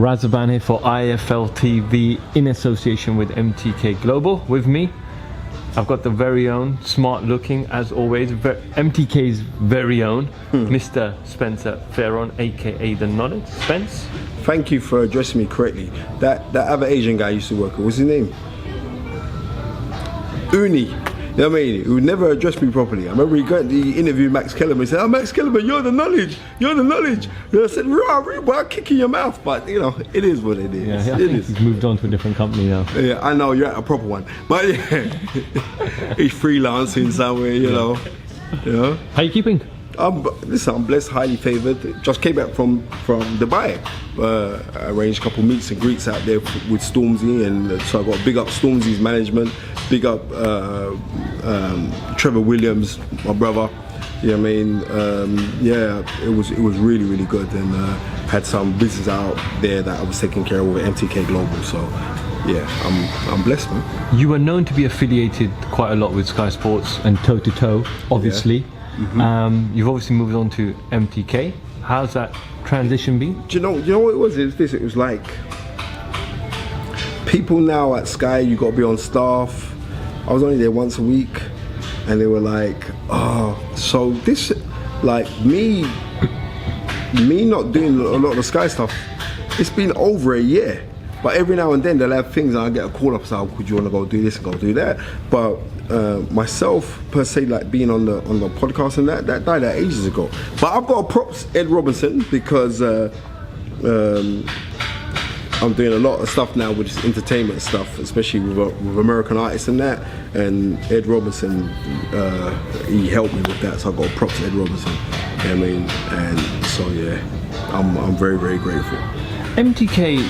Razaban here for IFL TV in association with Mtk Global. With me, I've got the very own, smart looking as always, MTK's very own, Mr. Spencer Fearon, aka The Knowledge. Spence? Thank you for addressing me correctly. That other Asian guy I used to work with, what's his name? Uni. You know what I mean? Who never addressed me properly. I remember he interviewed Max Kellerman. He said, "Oh, Max Kellerman, you're the knowledge. You're the knowledge." And I said, "Well, I'll kick in your mouth." But you know, it is what it is. Yeah, I think he's moved on to a different company now. Yeah, I know, you're at a proper one. But yeah, he's freelancing somewhere, you know. How you keeping? Listen, I'm blessed, highly favoured. Just came back from Dubai. I arranged a couple meets and greets out there with Stormzy, and so I got big up Stormzy's management, big up Trevor Williams, my brother. You know what I mean? Yeah, it was really, really good, and had some business out there that I was taking care of with Mtk Global. So yeah, I'm blessed, man. You were known to be affiliated quite a lot with Sky Sports and toe to toe, obviously. Yeah. Mm-hmm. You've obviously moved on to MTK. How's that transition been? Do you know what it was? It was like people now at Sky, you got to be on staff. I was only there once a week, and they were like, "Oh, so this, like me not doing a lot of the Sky stuff. It's been over a year, but every now and then they'll have things, and I get a call up saying, "Could you want to go do this and go do that?" But myself per se, like being on the podcast and that died out ages ago. But I've got a props Ed Robinson, because I'm doing a lot of stuff now with this entertainment stuff, especially with American artists and that. And Ed Robinson, he helped me with that, so I got props Ed Robinson. You know what I mean? And so yeah, I'm very, very grateful. MTK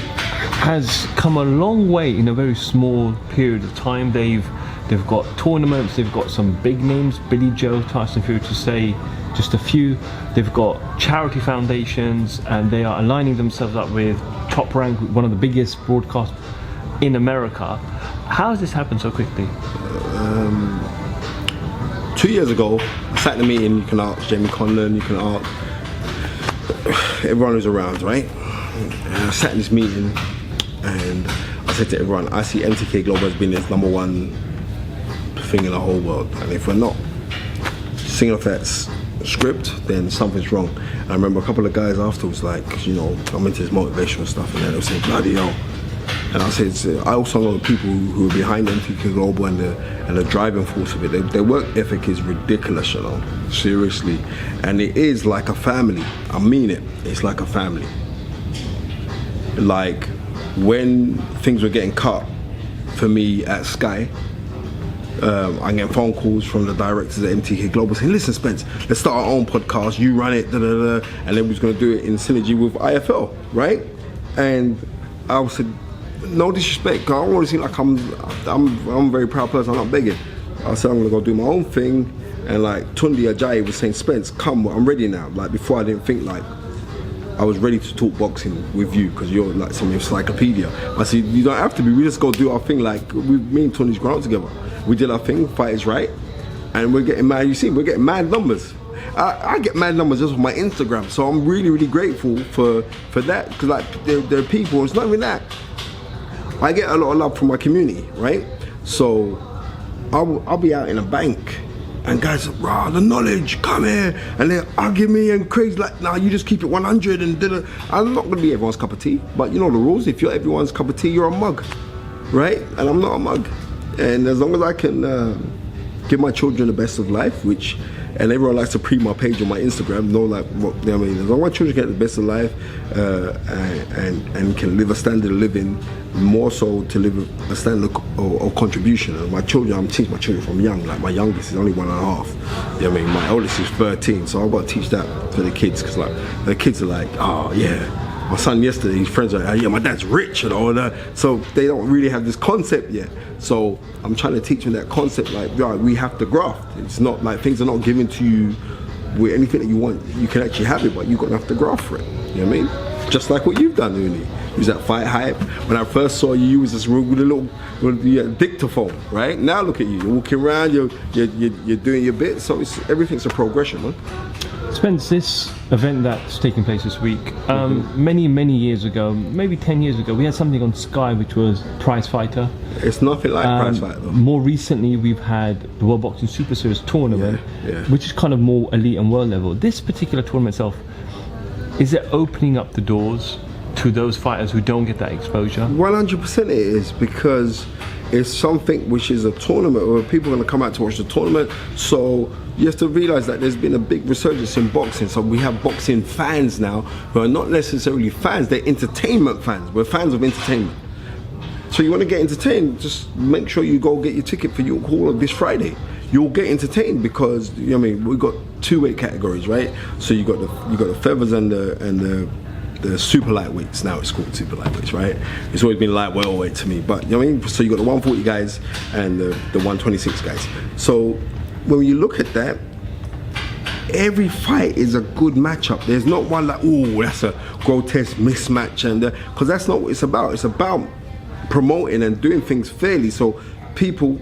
has come a long way in a very small period of time. They've got tournaments, they've got some big names, Billy Joe, Tyson Fury, to say just a few. They've got charity foundations, and they are aligning themselves up with Top Rank, one of the biggest broadcasts in America. How has this happened so quickly? 2 years ago, I sat in a meeting. You can ask Jamie Conlon, you can ask everyone who's around, right? And I sat in this meeting, and I said to everyone, I see Mtk Global has been its #1 thing in the whole world, and if we're not singing off that script, then something's wrong. And I remember a couple of guys afterwards, like, you know, I'm into this motivational stuff, and they were saying, "Bloody hell." And I said, I also know the people who are behind Mtk Global and the driving force of it. Their work ethic is ridiculous, you know, seriously. And it is like a family. I mean it. It's like a family. Like, when things were getting cut for me at Sky, I get phone calls from the directors at Mtk Global saying, "Listen, Spence, let's start our own podcast. You run it, and then we was going to do it in synergy with IFL, right?" And I said, "No disrespect, 'cause I don't want to seem like I'm a very proud person. I'm not begging." I said, "I'm going to go do my own thing." And like Tundi Ajayi was saying, "Spence, come, I'm ready now." Like, before I didn't think like I was ready to talk boxing with you, because you're like some encyclopedia. I said, "You don't have to be. We just go do our thing." Like, me and Tony's grown up together. We did our thing, Fight Is Right, and we're getting mad. You see, we're getting mad numbers. I get mad numbers just on my Instagram, so I'm really, really grateful for that, because like there are people. It's not even that. I get a lot of love from my community, right? So I'll be out in a bank, and guys are, "Rah, the knowledge, come here," and they argue me and crazy, like, "Nah, you just keep it 100 and da-da." I'm not gonna be everyone's cup of tea, but you know the rules. If you're everyone's cup of tea, you're a mug, right? And I'm not a mug. And as long as I can give my children the best of life, and everyone likes to pre my page on my Instagram, know like what, you know what I mean. As long as my children get the best of life and can live a standard of living, more so to live a standard of contribution. And my children, I'm teaching my children from young. Like, my youngest is only 1.5. You know what I mean? My oldest is 13, so I've got to teach that for the kids, because like the kids are like, "Oh yeah." My son yesterday, his friends are like, "Yeah, my dad's rich," and all that. So they don't really have this concept yet. So I'm trying to teach them that concept, like, yeah, we have to graft. It's not like things are not given to you with anything that you want. You can actually have it, but you're gonna have to graft for it. You know what I mean? Just like what you've done, Uni. You was at Fight Hype. When I first saw you, you was just with a little with the dictaphone, right? Now look at you. You're walking around, you're doing your bit. So everything's a progression, man. Spence, this event that's taking place this week, many years ago, maybe 10 years ago, we had something on Sky which was Prize Fighter. It's nothing like Prize Fighter, though. More recently, we've had the World Boxing Super Series tournament, which is kind of more elite and world level. This particular tournament itself, is it opening up the doors to those fighters who don't get that exposure? 100% it is, because it's something which is a tournament where people are going to come out to watch the tournament. So you have to realize that there's been a big resurgence in boxing. So we have boxing fans now who are not necessarily fans, they're entertainment fans. We're fans of entertainment. So you want to get entertained, just make sure you go get your ticket for York Hall this Friday. You'll get entertained because, you know what I mean, we've got 2 weight categories, right? So you got the feathers and the super lightweights. Now it's called super lightweights, right? It's always been light welterweight to me, but you know what I mean. So you got the 140 guys and the 126 guys. So when you look at that, every fight is a good matchup. There's not one like, oh, that's a grotesque mismatch, and because that's not what it's about. It's about promoting and doing things fairly, so people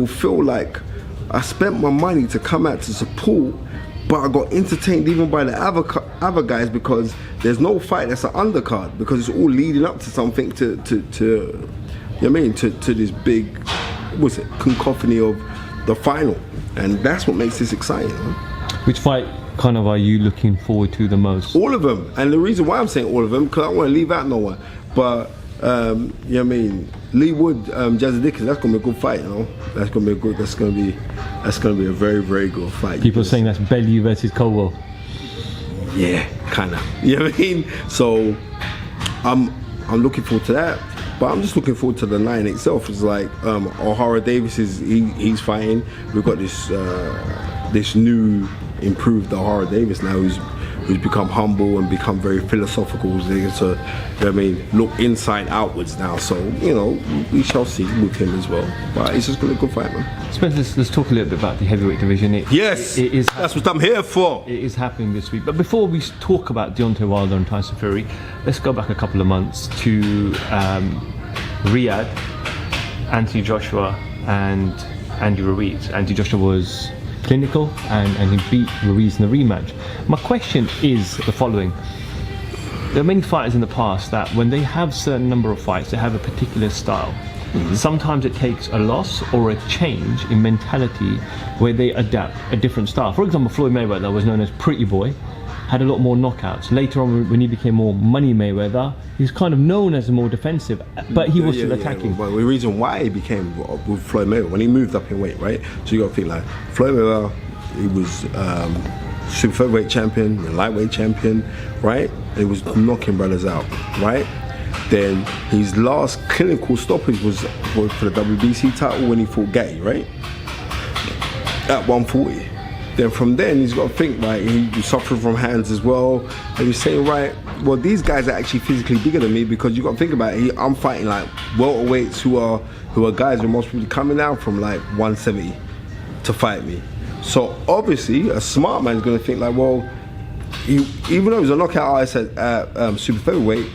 feel like I spent my money to come out to support, but I got entertained even by the other guys, because there's no fight that's an undercard, because it's all leading up to something to you know what I mean, to this big, what's it, cacophony of the final, and that's what makes this exciting. Huh? Which fight kind of are you looking forward to the most? All of them, and the reason why I'm saying all of them, because I don't want to leave out no one, but you know what I mean, Lee Wood, Jazzy Dickens, that's gonna be a good fight, you know. That's gonna be a very, very good fight. People are saying that's Bellew versus Colwell. Yeah, kinda. You know what I mean? So I'm looking forward to that. But I'm just looking forward to the night itself. It's like O'Hara Davis he's fighting. We've got this new improved O'Hara Davis now who's become humble and become very philosophical. So, you know what I mean, look inside outwards now. So, you know, we shall see with him as well. But it's just going to be a good fight, man. Spence, let's talk a little bit about the heavyweight division. That's what I'm here for. It is happening this week. But before we talk about Deontay Wilder and Tyson Fury, let's go back a couple of months to Riyadh, Anthony Joshua and Andy Ruiz. Anthony Joshua was clinical and he beat Ruiz in the rematch. My question is the following. There are many fighters in the past that when they have a certain number of fights, they have a particular style. Sometimes it takes a loss or a change in mentality where they adapt a different style. For example, Floyd Mayweather was known as Pretty Boy, had a lot more knockouts. Later on, when he became more Money Mayweather, he's kind of known as more defensive, but he was still attacking. Well, the reason why he became with Floyd Mayweather, when he moved up in weight, right? So you got to think like Floyd Mayweather, he was super featherweight champion, lightweight champion, right? And he was knocking brothers out, right? Then his last clinical stoppage was for the WBC title when he fought Gatti, right? At 140. Then from then he's got to think, right, he suffered from hands as well, and he's saying, right, well, these guys are actually physically bigger than me, because you got to think about it, I'm fighting like welterweights who are guys who are most probably coming down from like 170 to fight me. So obviously a smart man is going to think like, well, even though he's a knockout artist at super featherweight,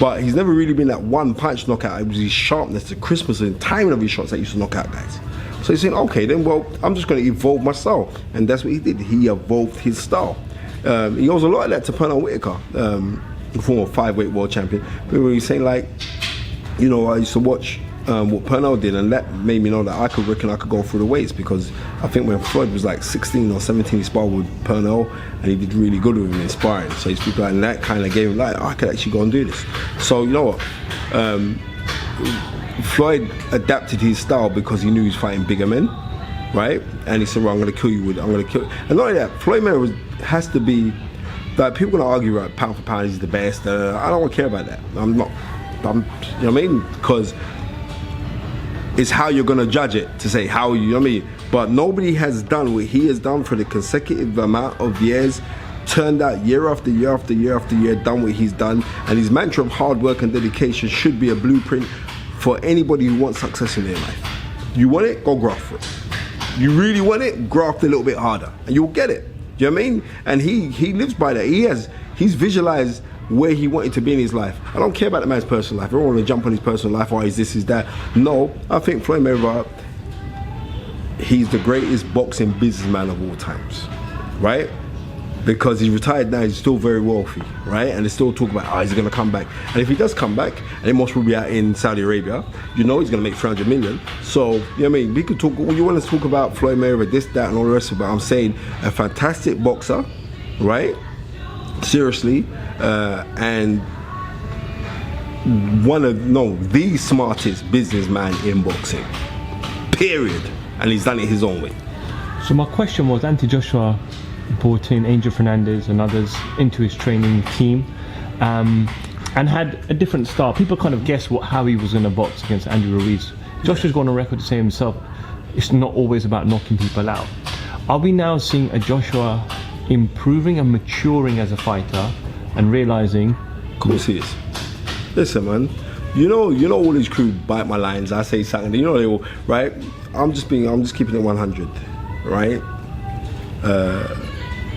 but he's never really been that one punch knockout. It was his sharpness, the crispness and timing of his shots that used to knock out guys. So he's saying, okay, then, well, I'm just going to evolve my style. And that's what he did. He evolved his style. He owes a lot of that to Pernell Whitaker, former 5-weight world champion. But he's saying, like, you know, I used to watch what Pernell did, and that made me know that I could go through the weights, because I think when Floyd was like 16 or 17, he sparred with Pernell, and he did really good with him in sparring. So he's like, and that kind of gave him like, I could actually go and do this. So, you know what? Floyd adapted his style because he knew he was fighting bigger men, right? And he said, well, I'm going to kill you. And not only that, Floyd Mayweather has to be, like, people are going to argue, right, pound for pound, he's the best. I don't care about that. I'm not, you know what I mean? Because it's how you're going to judge it, to say how you know what I mean? But nobody has done what he has done for the consecutive amount of years, turned out year after year after year after year, done what he's done. And his mantra of hard work and dedication should be a blueprint for anybody who wants success in their life. You want it? Go graft for it. You really want it? Graft a little bit harder, and you'll get it. Do you know what I mean? And he lives by that. He's visualized where he wanted to be in his life. I don't care about the man's personal life. I don't want to jump on his personal life, or is this, is that. No, I think Floyd Mayweather, he's the greatest boxing businessman of all times, right? Because he's retired now, he's still very wealthy, right? And they still talk about, he's gonna come back. And if he does come back, and he most will be out in Saudi Arabia, you know he's gonna make 300 million. So, you know what I mean? We could talk, you wanna talk about Floyd Mayweather, this, that, and all the rest of it. I'm saying a fantastic boxer, right? Seriously, and the smartest businessman in boxing, period. And he's done it his own way. So my question was, Anthony Joshua brought in Angel Fernandez and others into his training team, and had a different style. People kind of guessed how he was going to box against Andy Ruiz. Joshua's gone on record to say himself, it's not always about knocking people out. Are we now seeing a Joshua improving and maturing as a fighter and realizing? Of course he is. Listen, man. You know all these crew bite my lines. I say something. You know they all, right? I'm just keeping it 100, right?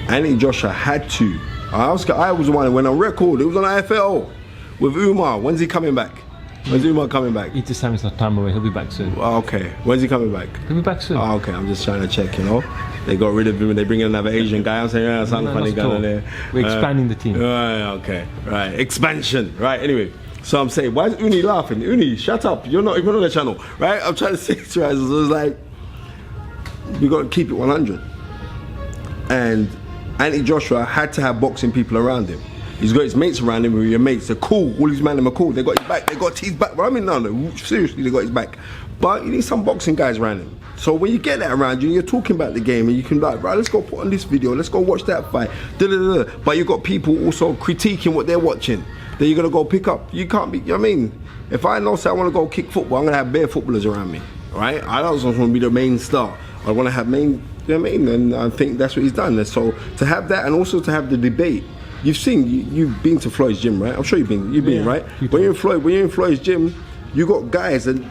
Anthony Joshua had to. I was the one when on record. It was on IFL with Umar. When's he coming back? When's Umar coming back? He's just having some time away. He'll be back soon. Okay. When's he coming back? He'll be back soon. Okay. I'm just trying to check. You know, they got rid of him and they bring in another Asian guy. I'm saying, something funny going on there. We're expanding the team. Okay. Right. Expansion. Right. Anyway. So I'm saying, why is Uni laughing? Uni, shut up. You're not even on the channel, right? I'm trying to say to you, so it's like, we got to keep it 100. And Anthony Joshua had to have boxing people around him. He's got his mates around him, with your mates. They're cool. All these men are cool. They got his back. They got his back. I mean, no, seriously, they got his back. But you need some boxing guys around him. So when you get that around you, you're talking about the game, and you can be like, right, let's go put on this video. Let's go watch that fight. But you got people also critiquing what they're watching. Then you're gonna go pick up. You can't be. You know what I mean? If I know, say I want to go kick football, I'm gonna have bare footballers around me, right? I don't just want to be the main star. I want to have main. You know what I mean? And I think that's what he's done. And so to have that, and also to have the debate. You've seen. You've been to Floyd's gym, right? I'm sure you've been. You've been, right? When you're in Floyd's gym, you got guys, and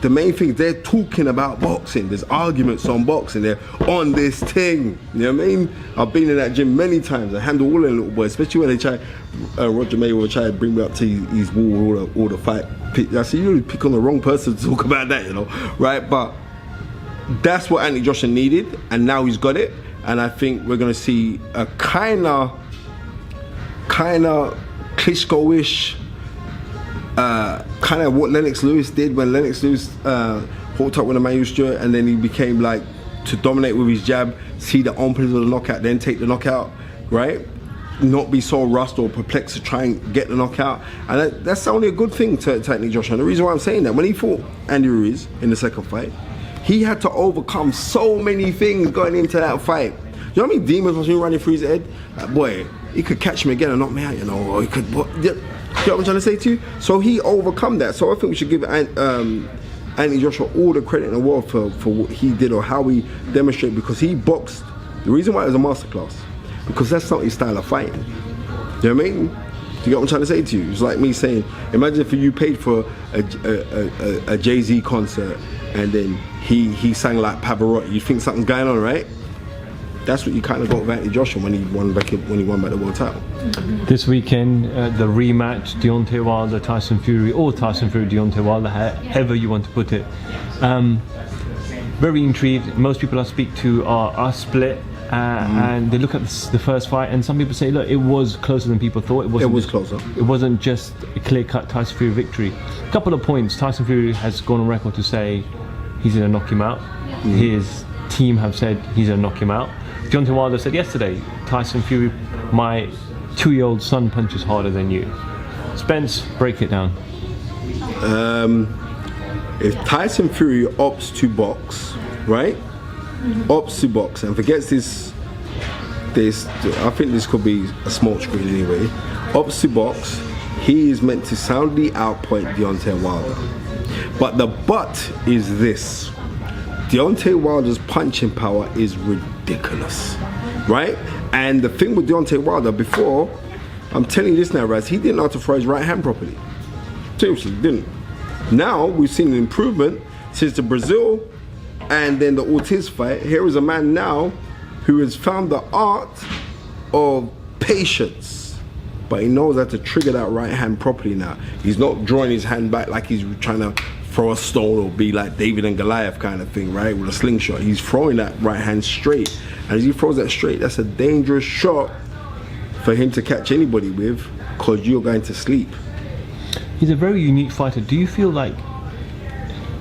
the main thing, they're talking about boxing. There's arguments on boxing. They're on this thing. You know what I mean? I've been in that gym many times. I handle all the little boys, especially when they try. Roger Mayweather tried to bring me up to his wall, all the fight. I said, you really pick on the wrong person to talk about that, you know, right? But that's what Anthony Joshua needed, and now he's got it. And I think we're gonna see a kind of Klitschko-ish. Kind of what Lennox Lewis did when Lennox Lewis hooked up with Emmanuel Stewart, and then he became like to dominate with his jab, see the openings of the knockout, then take the knockout, right? Not be so rushed or perplexed to try and get the knockout. And that's only a good thing to Anthony Joshua. And the reason why I'm saying that, when he fought Andy Ruiz in the second fight, he had to overcome so many things going into that fight. You know how many demons was running through his head? Boy, he could catch me again and knock me out, you know, or he could. You know what I'm trying to say to you? So he overcome that. So I think we should give Anthony Joshua all the credit in the world for what he did or how he demonstrated, because he boxed. The reason why it was a masterclass, because that's not his style of fighting. You know what I mean? Do you get what I'm trying to say to you? It's like me saying, imagine if you paid for a Jay-Z concert and then he sang like Pavarotti. You think something's going on, right? That's what you kind of got with Anthony Joshua when he won back the world title. This weekend, the rematch, Deontay Wilder, Tyson Fury, or Tyson Fury, Deontay Wilder, however you want to put it. Very intrigued. Most people I speak to are split, and they look at the first fight, and some people say, look, it was closer than people thought. It was closer. It wasn't just a clear-cut Tyson Fury victory. A couple of points. Tyson Fury has gone on record to say he's going to knock him out. His team have said he's going to knock him out. Deontay Wilder said yesterday, Tyson Fury, my 2-year-old son punches harder than you. Spence, break it down. If Tyson Fury opts to box, right? Opts to box and forgets this, I think this could be a small screen anyway. Opts to box, he is meant to soundly outpoint Deontay Wilder. But the but is this. Deontay Wilder's punching power is ridiculous, right? And the thing with Deontay Wilder before, I'm telling you this now, Raz, he didn't know how to throw his right hand properly. Seriously, didn't. Now we've seen an improvement since the Brazil and then the Ortiz fight. Here is a man now who has found the art of patience, but he knows how to trigger that right hand properly now. He's not drawing his hand back like he's trying to throw a stone or be like David and Goliath kind of thing, right? With a slingshot. He's throwing that right hand straight. And as he throws that straight, that's a dangerous shot for him to catch anybody with, because you're going to sleep. He's a very unique fighter. Do you feel like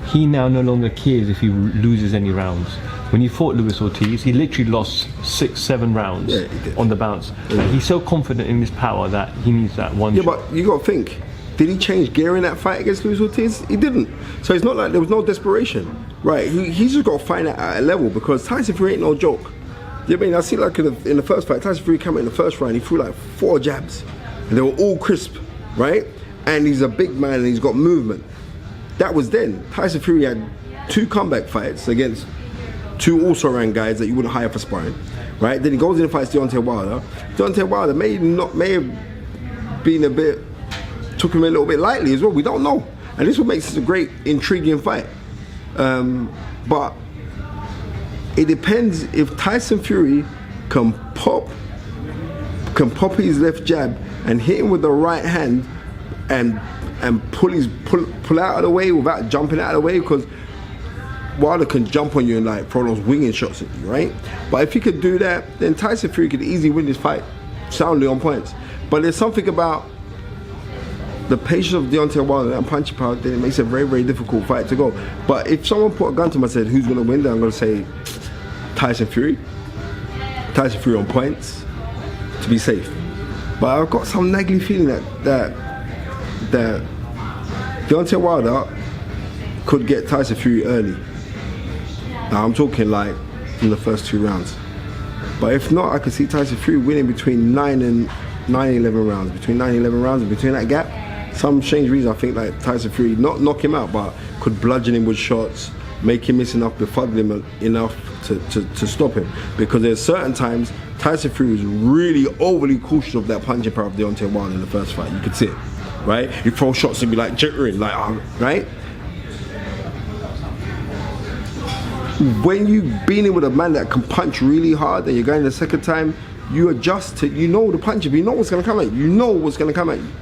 he now no longer cares if he loses any rounds? When he fought Luis Ortiz, he literally lost 6-7 rounds on the bounce. And he's so confident in his power that he needs that one shot. But you got to think, did he change gear in that fight against Luis Ortiz? He didn't. So it's not like there was no desperation, right? He's just got to find that at a level, because Tyson Fury ain't no joke. You know what I mean? I see like in the first fight, Tyson Fury came in the first round, he threw like 4 jabs, and they were all crisp, right? And he's a big man and he's got movement. That was then. Tyson Fury had 2 comeback fights against 2 also-ran guys that you wouldn't hire for sparring, right? Then he goes in and fights Deontay Wilder. Deontay Wilder may have been took him a little bit lightly as well. We don't know. And this is what makes it a great, intriguing fight. But it depends if Tyson Fury can pop his left jab and hit him with the right hand and pull out of the way without jumping out of the way, because Wilder can jump on you and like throw those winging shots at you, right? But if he could do that, then Tyson Fury could easily win this fight, soundly on points. But there's something about the patience of Deontay Wilder and punching power, then it makes it a very, very difficult fight to go. But if someone put a gun to me and said, who's going to win, then I'm going to say Tyson Fury. Tyson Fury on points, to be safe. But I've got some naggly feeling that Deontay Wilder could get Tyson Fury early. Now I'm talking like in the first 2 rounds. But if not, I could see Tyson Fury winning between 9 and 11 rounds. Between 9 and 11 rounds, and between that gap, some strange reason I think like Tyson Fury, not knock him out, but could bludgeon him with shots, make him miss enough, befuddle him enough to stop him. Because there's certain times Tyson Fury was really overly cautious of that punching power of Deontay Wilder in the first fight. You could see it, right? He throw shots and be like jittering, like, right? When you've been in with a man that can punch really hard and you're going the second time, you adjust to, you know the punch, you know what's going to come at you,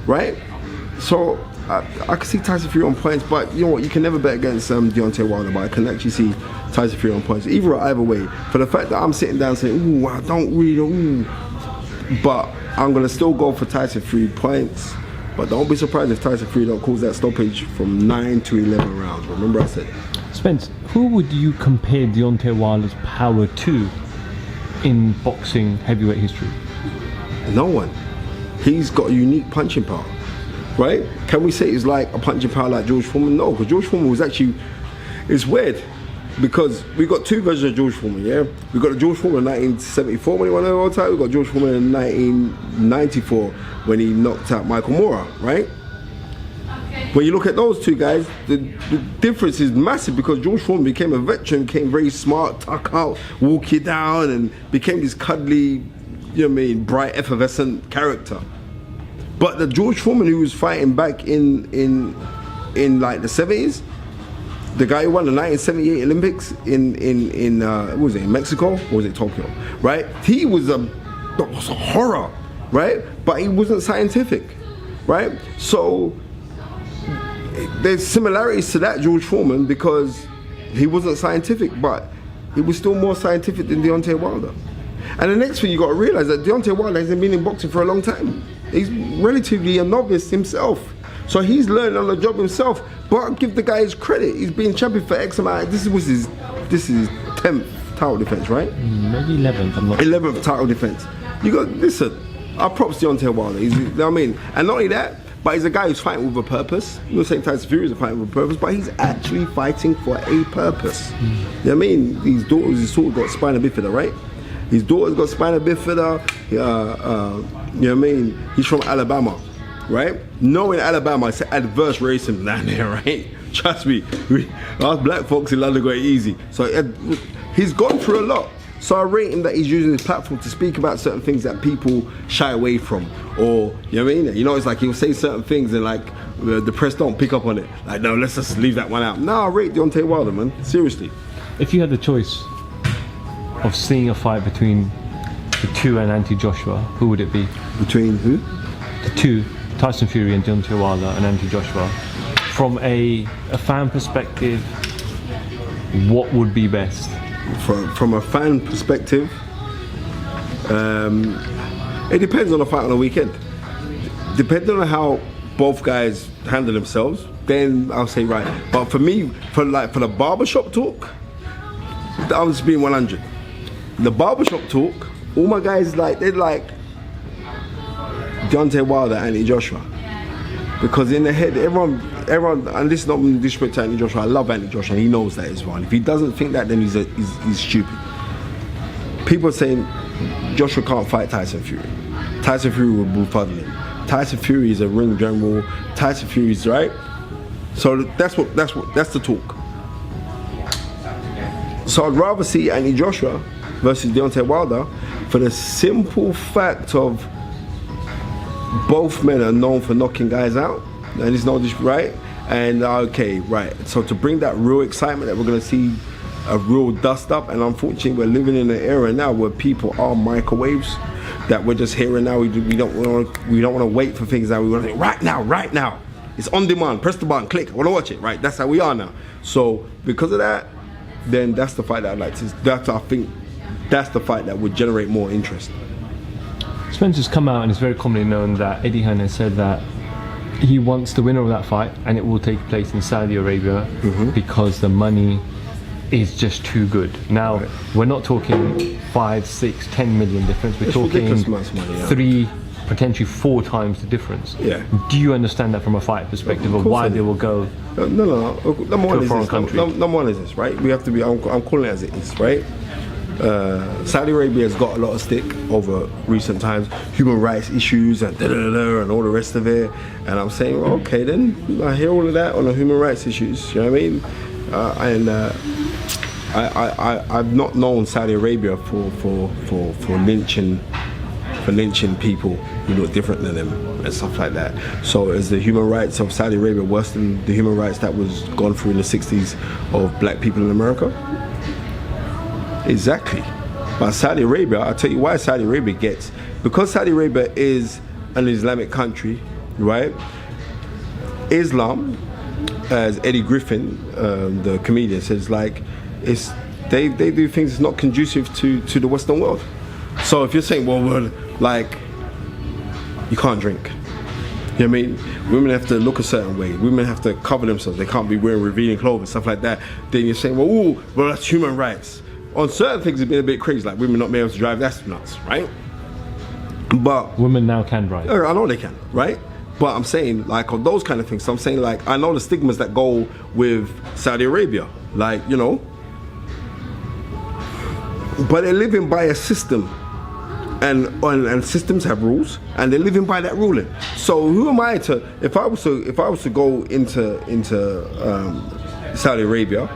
right? So I can see Tyson Fury on points, but you know what, you can never bet against Deontay Wilder, but I can actually see Tyson Fury on points, either way. For the fact that I'm sitting down saying, ooh, I don't really, but I'm going to still go for Tyson Fury points. But don't be surprised if Tyson Fury don't cause that stoppage from 9 to 11 rounds. Remember I said. Spence, who would you compare Deontay Wilder's power to in boxing heavyweight history? No one. He's got a unique punching power, right? Can we say it's like a punching power like George Foreman? No, because George Foreman was actually, it's weird, because we got 2 versions of George Foreman, yeah? We got the George Foreman in 1974 when he won the world title. We got George Foreman in 1994 when he knocked out Michael Moorer, right? When you look at those 2 guys, the difference is massive, because George Foreman became a veteran, became very smart, tuck out, walk you down, and became this cuddly, you know what I mean, bright, effervescent character. But the George Foreman who was fighting back in like the 70s, the guy who won the 1978 Olympics in what was it, in Mexico, or was it Tokyo, right? He was a horror, right? But he wasn't scientific, right? So there's similarities to that George Foreman, because he wasn't scientific, but he was still more scientific than Deontay Wilder. And the next thing you got to realize that Deontay Wilder hasn't been in boxing for a long time. He's relatively a novice himself, so he's learning on the job himself. But give the guy his credit. He's been champion for X amount. This is his 10th title defense, right? Maybe 11th. I'm not. 11th title defense. You got, listen, I props Deontay Wilder. You know what I mean? And not only that, but he's a guy who's fighting with a purpose. I'm not saying Tyson Fury is fighting with a purpose, but he's actually fighting for a purpose. You know what I mean? His daughter got spina bifida, right? His daughter's got spina bifida. You know what I mean? He's from Alabama, right? Knowing Alabama, it's adverse racism down there, right? Trust me, us black folks in London got it easy. So he's gone through a lot. So I rate him that he's using his platform to speak about certain things that people shy away from. Or, you know what I mean? You know, it's like he'll say certain things and like the press don't pick up on it. Like, no, let's just leave that one out. No, I rate Deontay Wilder, man. Seriously. If you had the choice of seeing a fight between the two and Anthony Joshua, who would it be? Between who? The two, Tyson Fury and Deontay Wilder and Anthony Joshua. From a fan perspective, what would be best? From a fan perspective, it depends on the fight on the weekend. Depending on how both guys handle themselves, then I'll say right. But for me, for the barbershop talk, I'm just being 100. The barbershop talk, all my guys they're like Deontay Wilder, Anthony Joshua, because in the head, everyone, and this is not disrespect to Anthony Joshua. I love Anthony Joshua, and he knows that as well. If he doesn't think that, then he's stupid. People are saying Joshua can't fight Tyson Fury. Tyson Fury will befuddle him. Tyson Fury is a ring general. Tyson Fury's right. So that's the talk. So I'd rather see Anthony Joshua versus Deontay Wilder for the simple fact of both men are known for knocking guys out, and it's not just right. And okay, right. So to bring that real excitement that we're gonna see a real dust up, and unfortunately we're living in an era now where people are microwaves that we're just hearing now. We don't want to wait for things that we want to say right now. It's on demand. Press the button, click. I want to watch it. Right. That's how we are now. So because of that, then that's the fight that I'd like to. I think that's the fight that would generate more interest. Spencer's come out and it's very commonly known that Eddie Hearn has said that he wants the winner of that fight, and it will take place in Saudi Arabia because the money is just too good. Now, we're not talking 5, 6, 10 million difference. We're talking money, 3, potentially 4 times the difference. Yeah. Do you understand that from a fight perspective of why they will go no. Number one is this, right? We have to be. I'm calling it as it is, right? Saudi Arabia has got a lot of stick over recent times, human rights issues and and all the rest of it. And I'm saying, well, okay, then I hear all of that on the human rights issues. You know what I mean? I've not known Saudi Arabia for lynching people who look different than them and stuff like that. So is the human rights of Saudi Arabia worse than the human rights that was gone through in the 60s of black people in America? Exactly. But Saudi Arabia, I'll tell you why Saudi Arabia because Saudi Arabia is an Islamic country, right? Islam, as Eddie Griffin, the comedian, says, they do things that's not conducive to the Western world. So if you're saying, well, like, you can't drink. You know what I mean? Women have to look a certain way. Women have to cover themselves. They can't be wearing revealing clothes, stuff like that. Then you're saying, well, that's human rights. On certain things, it's been a bit crazy, like women not being able to drive. That's nuts, right? But women now can drive. I know they can, right? But I'm saying, like, on those kind of things. So I'm saying, like, I know the stigmas that go with Saudi Arabia, like, you know. But they're living by a system, and systems have rules, and they're living by that ruling. So who am I to? If I was to go into Saudi Arabia,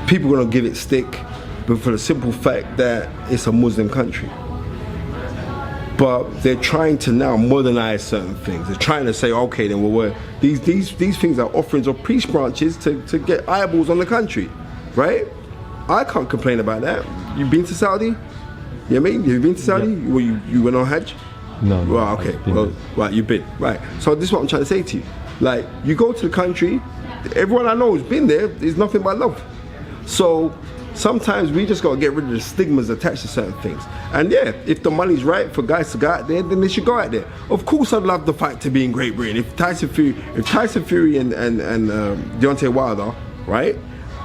people are gonna give it stick, but for the simple fact that it's a Muslim country. But they're trying to now modernize certain things. They're trying to say, okay, then these things are offerings of peace branches to get eyeballs on the country, right? I can't complain about that. You been to Saudi? You know what I mean? You've been to Saudi? Yeah. Well, you went on Hajj? No. Well, okay. Well, right, you've been. Right. So this is what I'm trying to say to you. Like, you go to the country, everyone I know who's been there is nothing but love. So sometimes we just gotta get rid of the stigmas attached to certain things. And yeah, if the money's right for guys to go out there, then they should go out there. Of course, I'd love the fight to be in Great Britain. If Tyson Fury and Deontay Wilder, right?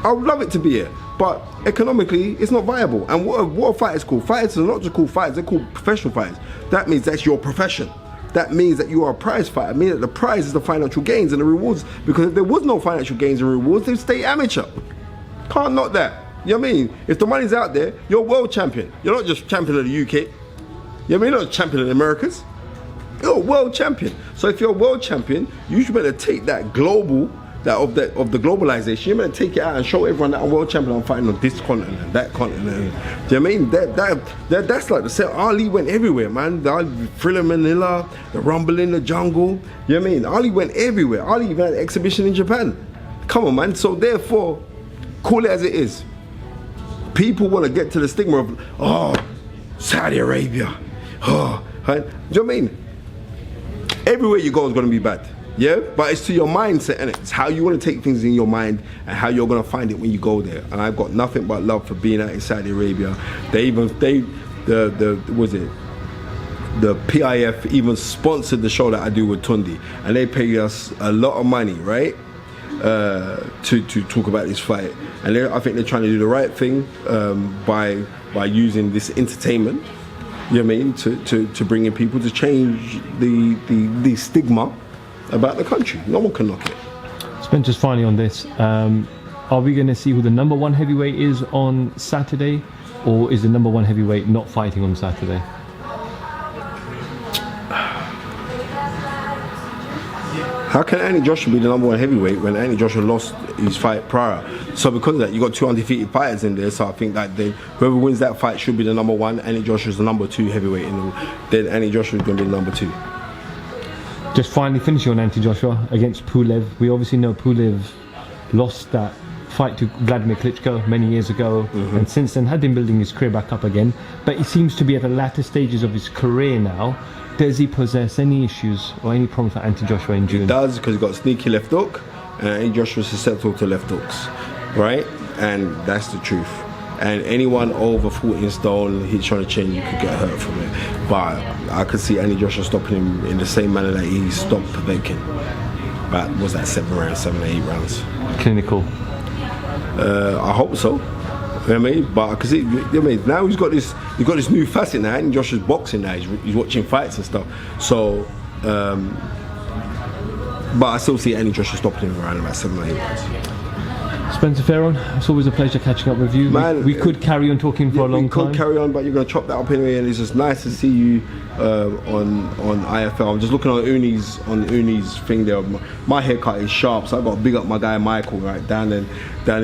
I would love it to be here. But economically, it's not viable. And what a fight is called? Fighters are not just called fighters, they're called professional fighters. That means that's your profession. That means that you are a prize fighter. I mean that the prize is the financial gains and the rewards. Because if there was no financial gains and rewards, they'd stay amateur. Can't knock that. You know what I mean? If the money's out there, you're world champion. You're not just champion of the UK. You know what I mean? You're not champion of the Americas. You're a world champion. So if you're a world champion, you should better take that global, of the globalization, you better take it out and show everyone that I'm world champion. I'm fighting on this continent and that continent. Do you know what I mean? That's like the set. Ali went everywhere, man. Thriller Manila, the Rumble in the Jungle. You know what I mean? Ali went everywhere. Ali even had an exhibition in Japan. Come on, man. So therefore, call it as it is. People want to get to the stigma of, Saudi Arabia. Oh, right? Do you know what I mean? Everywhere you go is going to be bad. Yeah, but it's to your mindset, and it's how you want to take things in your mind and how you're going to find it when you go there. And I've got nothing but love for being out in Saudi Arabia. The PIF even sponsored the show that I do with Tundi, and they pay us a lot of money, right, to talk about this fight. And I think they're trying to do the right thing by using this entertainment. You know what I mean? To bring in people to change the stigma about the country. No one can knock it. Spencer's finally on this. Are we going to see who the number 1 heavyweight is on Saturday, or is the number 1 heavyweight not fighting on Saturday? How can Anthony Joshua be the number 1 heavyweight when Anthony Joshua lost his fight prior? So because of that, you got 2 undefeated fighters in there. So I think that whoever wins that fight should be the number 1. Anthony Joshua's the number 2 heavyweight, then Anthony Joshua's going to be the number 2. Just finally finishing on Anthony Joshua against Pulev. We obviously know Pulev lost that fight to Vladimir Klitschko many years ago, and since then had been building his career back up again. But he seems to be at the latter stages of his career now. Does he possess any issues or any problems for Anthony Joshua in June? He does, because he's got a sneaky left hook, and Anthony Joshua's susceptible to left hooks, right? And that's the truth. And anyone over 14 stone, he's trying to change, you could get hurt from it. But I could see Anthony Joshua stopping him in the same manner that he stopped Povetkin. But was that 7 or 8 rounds? Clinical. I hope so. You know what I mean? But because now he's got this new facet now. Anthony Joshua's boxing now. He's watching fights and stuff. So, but I still see Anthony Joshua stopping him around about 7 or 8 rounds. Spencer Fearon, it's always a pleasure catching up with you. Man, we could carry on talking for a long time. We could carry on, but you're going to chop that up anyway, and it's just nice to see you on IFL. I'm just looking on Uni's thing there. My haircut is sharp, so I've got to big up my guy Michael right down in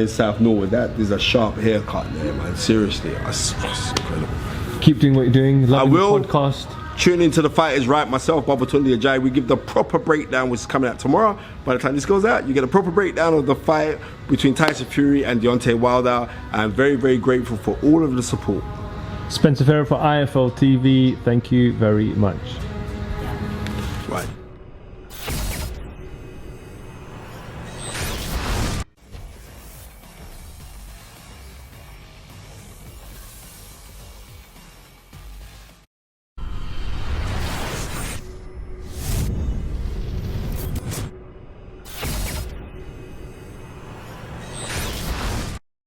South Norwood. That is a sharp haircut there, man. Seriously, that's incredible. Keep doing what you're doing. Love the podcast. Tune into The Fight Is Right, myself, Babatunde Ajayi. We give the proper breakdown, which is coming out tomorrow. By the time this goes out, you get a proper breakdown of the fight between Tyson Fury and Deontay Wilder. I'm very, very grateful for all of the support. Spencer Fearon for IFL TV. Thank you very much. Right.